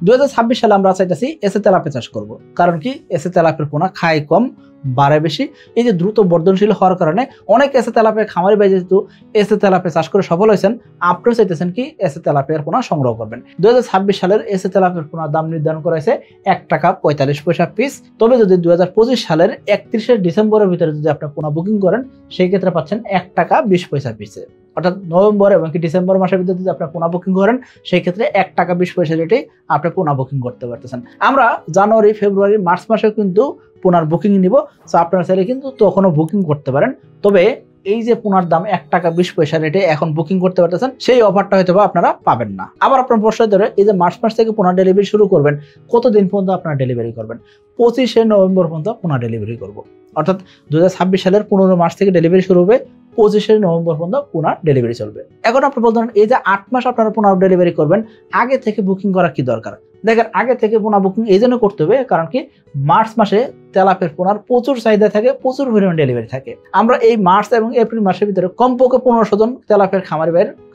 2026 সালে আমরা চাইতেছি এসে তেলাপিয়া চাষ করব। কারণ কি, এসে তেলাপিয়ার পোনা খায় কম, বাড়ে বেশি। এই যে দ্রুত বর্ধনশীল হওয়ার কারণে অনেক এসে তেলাপিয়া খামারি ভাই যেহেতু এসে তেলাপিয়া চাষ করে সফল হয়েছেন, আপনিও চাইতেছেন কি এসে তেলাপিয়ার পোনা সংগ্রহ করবেন। 2026 সালের এসে তেলাপিয়ার পোনার দাম নির্ধারণ করা হয়েছে 1 টাকা 45 পয়সা পিস। তবে যদি 2025 সালের 31শে ডিসেম্বরের ভিতরে যদি আপনি পোনা বুকিং করেন, সেই ক্ষেত্রে পাচ্ছেন 1 টাকা 20 পয়সা পিসে। অর্থাৎ নভেম্বর এবং ডিসেম্বর মাসের ভিতরে যদি আপনার পোনা বুকিং করেন, সেই ক্ষেত্রে 1 টাকা 20 পয়সা রেটেই আপনি পোনা বুকিং করতে পারতেছেন। আমরা জানুয়ারি, ফেব্রুয়ারি, মার্চ মাসে কিন্তু পোনার বুকিং নিব। তো আপনারা চাইলে কিন্তু তখনও বুকিং করতে পারেন। তবে এই যে পোনার দাম 1 টাকা 20 পয়সা রেটে এখন বুকিং করতে পারতেছেন, সেই অফারটা হয়তো আপনারা পাবেন না। আবার আপনার প্রশ্ন ধরে, এই যে মার্চ মাস থেকে পোনা ডেলিভারি শুরু করবেন, কতদিন পর্যন্ত আপনারা ডেলিভারি করবেন? 25শে নভেম্বর পর্যন্ত পোনা ডেলিভারি করব। অর্থাৎ 2026 সালের 15 মার্চ থেকে ডেলিভারি শুরু হবে, 25শে নভেম্বর পর্যন্ত পোনা ডেলিভারি চলবে। এখন আপনি বলতে পারেন, এই যে 8 মাস আপনারা পোনা ডেলিভারি করবেন, আগে থেকে বুকিং করা কি দরকার? দেখেন, আগে থেকে পোনা বুকিং এই জন্য করতে হবে, কারণ কি মার্চ মাসে তেলাপিয়ার পোনার প্রচুর চাহিদা থাকে, প্রচুর পরিমাণ ডেলিভারি থাকে। আমরা এই মার্চ এবং এপ্রিল মাসের ভিতরে কমপক্ষে 1500 জন তেলাপিয়ার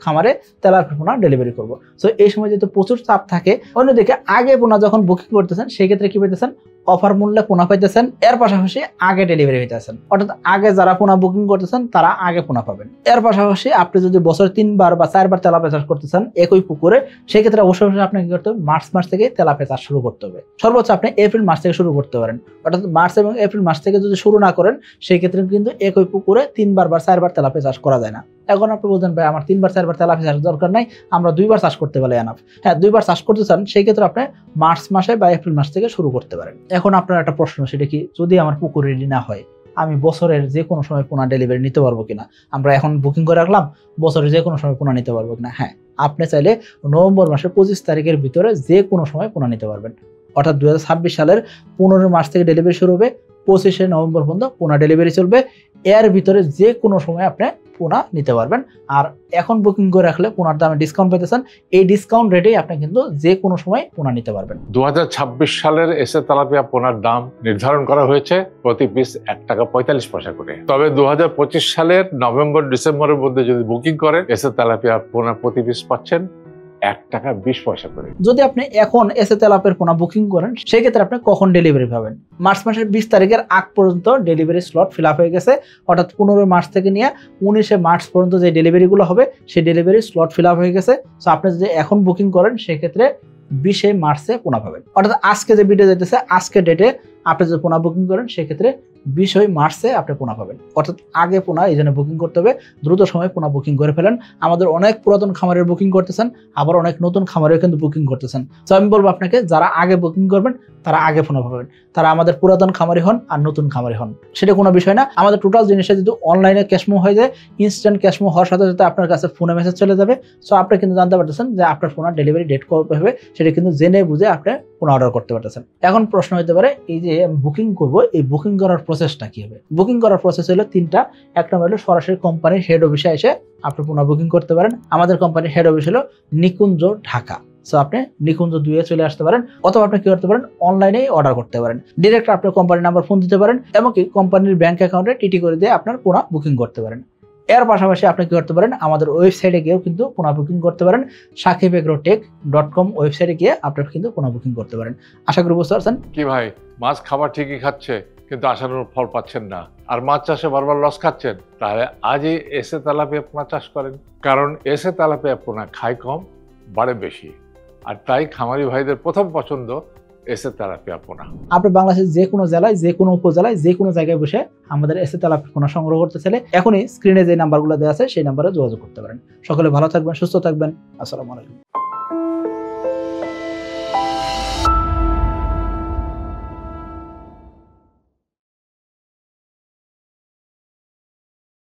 খামারে তেলাপিয়ার পোনা ডেলিভারি করবো। সো এই সময় যেহেতু প্রচুর চাপ থাকে, অন্যদিকে আগে পোনা যখন বুকিং করতেছেন, সেই ক্ষেত্রে কি পাইতেছেন? অফার মূল্যে পোনা পাইতেছেন, এর পাশাপাশি আগে ডেলিভারি হইতেছেন। অর্থাৎ আগে যারা পোনা বুকিং করতেছেন তারা আগে পোনা পাবেন। এর পাশাপাশি আপনি যদি বছরে 3 বার বা 4 বার তেলাপিয়া চাষ করতেছেন একই পুকুরে, সেই ক্ষেত্রে অবশ্যই আপনাকে কি করতে হবে? মার্চ মাস থেকে তেলাপিয়া চাষ শুরু করতে হবে। সর্বোচ্চ আপনি এপ্রিল মাস থেকে শুরু করতে পারেন। অর্থাৎ মার্চ এবং এপ্রিল মাস থেকে যদি শুরু না করেন, সেই ক্ষেত্রে কিন্তু একই পুকুরে 3 বার বা 4 বার তেলাপিয়া চাষ করা যায় না। এখন আপনি বলতেন, ভাই আমার 3 বার 4 বার তেলাপিয়া চাষ দরকার নাই, আমরা 2 বার চাষ করতে পারি এনাফ। হ্যাঁ, 2 বার চাষ করতে চান, সেই ক্ষেত্রে আপনি মার্চ মাসে বা এপ্রিল মাস থেকে শুরু করতে পারেন। এখন আপনার একটা প্রশ্ন, সেটা কি, যদি আমার পুকুর রেডি না হয়, আমি বছরের যে কোনো সময় পোনা ডেলিভারি নিতে পারবো কিনা? আমরা এখন বুকিং করে রাখলাম, বছরের যে কোনো সময় পোনা নিতে পারবো কিনা? হ্যাঁ, আপনি চাইলে নভেম্বর মাসের 25 তারিখের ভিতরে যে কোনো সময় পোনা নিতে পারবেন। অর্থাৎ 2026 সালের 15 মার্চ থেকে ডেলিভারি শুরু হবে, 25শে নভেম্বর পর্যন্ত পোনা ডেলিভারি চলবে। এর ভিতরে যে কোনো সময় আপনি পোনা নিতে পারবেন। আর এখন বুকিং করে রাখলে পোনার দামে ডিসকাউন্ট পেতেছেন। এই ডিসকাউন্ট রেটেই আপনি কিন্তু যে কোনো সময় পোনা নিতে পারবেন। 2026 সালের এসে তেলাপিয়া পোনার দাম নির্ধারণ করা হয়েছে প্রতি পিস 1 টাকা 45 পয়সা করে। তবে 2025 সালের নভেম্বর ডিসেম্বরের মধ্যে যদি বুকিং করেন, এসে তেলাপিয়া পোনা প্রতি পিস পাচ্ছেন 1 টাকা 20 পয়সা করে। যদি আপনি এখন এসে তেলাপিয়ার পোনা বুকিং করেন, সেই ক্ষেত্রে আপনি কখন ডেলিভারি পাবেন? মার্চ মাসের 20 তারিখের আগ পর্যন্ত ডেলিভারি স্লট ফিল আপ হয়ে গেছে। অর্থাৎ 15 মার্চ থেকে নিয়ে 19শে মার্চ পর্যন্ত যে ডেলিভারিগুলো হবে, সেই ডেলিভারি স্লট ফিল আপ হয়ে গেছে। সো আপনি যদি এখন বুকিং করেন, সেই ক্ষেত্রে 20শে মার্চে পোনা পাবেন। অর্থাৎ আজকে যে ভিডিও যেতেছে, আজকে ডেটে আপনি যদি পোনা বুকিং করেন, সেই ক্ষেত্রে 20 মার্চে আপনি পোনা পাবেন। অর্থাৎ আগে পোনা এই জন্য বুকিং করতে হবে, দ্রুত সময় পোনা বুকিং করে ফেলেন। আমাদের অনেক পুরাতন খামারের বুকিং করতেছেন, আবার অনেক নতুন খামারেও কিন্তু বুকিং করতেছেন। তো আমি বলবো আপনাকে, যারা আগে বুকিং করবেন তারা আগে পোনা পাবেন, তারা আমাদের পুরাতন খামারি হন আর নতুন খামারি হন, সেটা কোনো বিষয় না। আমাদের টোটাল জিনিসটা যদি অনলাইনে ক্যাশমো হয়ে যায়, ইনস্ট্যান্ট ক্যাশমো হওয়ার সাথে সাথে আপনার কাছে ফোনে মেসেজ চলে যাবে। সো আপনি কিন্তু জানতে পারতেছেন যে আপনার পোনার ডেলিভারি ডেট কবে হবে, সেটা কিন্তু জেনে বুঝে আপনি পোনা অর্ডার করতে পারতেছেন। এখন প্রশ্ন হতে পারে, এই যে বুকিং করব, এই বুকিং করার প্রসেসটা কি হবে? বুকিং করার প্রসেস হলো 3টা। এক নম্বর হলো সরাসরি কোম্পানির হেড অফিসে এসে আপনি পোনা বুকিং করতে পারেন। আমাদের কোম্পানির হেড অফিস হলো নিকুঞ্জ, ঢাকা। সো আপনি নিকুঞ্জ 2 এ চলে আসতে পারেন, অথবা আপনি কি করতে পারেন, অনলাইনেই অর্ডার করতে পারেন। ডিরেক্ট আপনার কোম্পানির নাম্বার ফোন দিতে পারেন, এমনকি কোম্পানির ব্যাংক অ্যাকাউন্টে টিটি করে দিয়ে আপনার পোনা বুকিং করতে পারেন। এর পাশাপাশি আপনি কি করতে পারেন, আমাদের ওয়েবসাইটে গিয়েও কিন্তু পোনা বুকিং করতে পারেন। shakibegrotech.com ওয়েবসাইটে গিয়ে আপনারা কিন্তু পোনা বুকিং করতে পারেন। আশা করি বুঝতে পারছেন। কি ভাই, মাছ খাবার ঠিকই খাচ্ছে, কিন্তু আশানুরূপ ফল পাচ্ছেন না, আর মাছ চাষে বারবার লস খাচ্ছেন? তাহলে আজই এসে তেলাপিয়া পোনা চাষ করেন। কারণ এসে তেলাপিয়া পোনা খায় কম, বাড়ে বেশি, আর তাই খামারি ভাইদের প্রথম পছন্দ এসে তেলাপিয়া পোনা। আপনি বাংলাদেশের যে কোনো জেলায়, যে কোনো উপজেলায়, যে কোনো জায়গায় বসে আমাদের এসে তেলাপিয়া পোনা সংগ্রহ করতে চাইলে এখনই স্ক্রিনে যে নাম্বারগুলো দেওয়া আছে সেই নাম্বারে যোগাযোগ করতে পারেন। সকলে ভালো থাকবেন, সুস্থ থাকবেন। আসসালামু আলাইকুম।